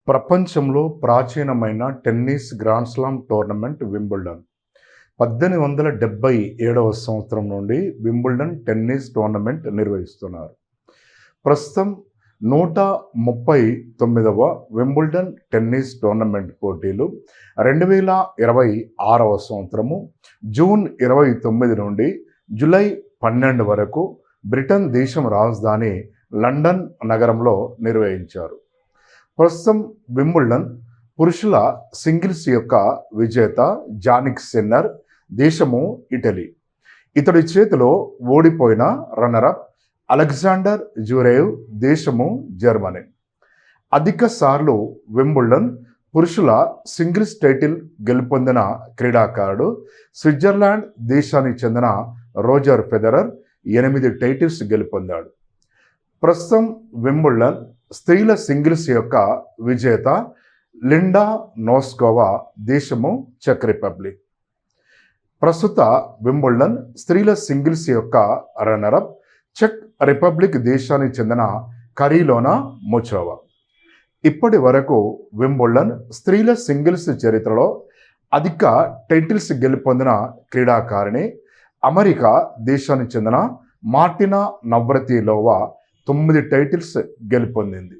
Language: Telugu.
ప్రపంచంలో ప్రాచీనమైన tennis grand slam tournament Wimbledon. 1877వ సంవత్సరం నుండి వింబుల్డన్ టెన్నిస్ టోర్నమెంట్ నిర్వహిస్తున్నారు. ప్రస్తుతం 139వ వింబుల్డన్ టెన్నిస్ టోర్నమెంట్ పోటీలు 2026వ సంవత్సరము జూన్ 29 నుండి జూలై 12 వరకు బ్రిటన్ దేశం రాజధాని లండన్ నగరంలో నిర్వహించారు. ప్రస్తుతం వింబుల్డన్ పురుషుల సింగిల్స్ యొక్క విజేత జానిక్ సిన్నర్, దేశము ఇటలీ. ఇతడి చేతిలో ఓడిపోయిన రన్నరప్ అలెగ్జాండర్ జ్వరేవ్, దేశము జర్మనీ. అధిక సార్లు వింబుల్డన్ పురుషుల సింగిల్స్ టైటిల్ గెలుపొందిన క్రీడాకారుడు స్విట్జర్లాండ్ దేశానికి చెందిన రోజర్ ఫెడరర్ 8 టైటిల్స్ గెలుపొందాడు. ప్రస్తుతం వింబుల్డన్ స్త్రీల సింగిల్స్ యొక్క విజేత లిండా నోస్కోవా, దేశము చెక్ రిపబ్లిక్. ప్రస్తుత వింబుల్డన్ స్త్రీల సింగిల్స్ యొక్క రన్నరప్ చెక్ రిపబ్లిక్ దేశానికి చెందిన కరీలోనా ముచోవా. ఇప్పటి వరకు వింబుల్డన్ స్త్రీల సింగిల్స్ చరిత్రలో అధిక టైటిల్స్ గెలుపొందిన క్రీడాకారిణి అమెరికా దేశానికి చెందిన మార్టినా నవ్రతిలోవా 9 టైటిల్స్ గెలుపొందింది.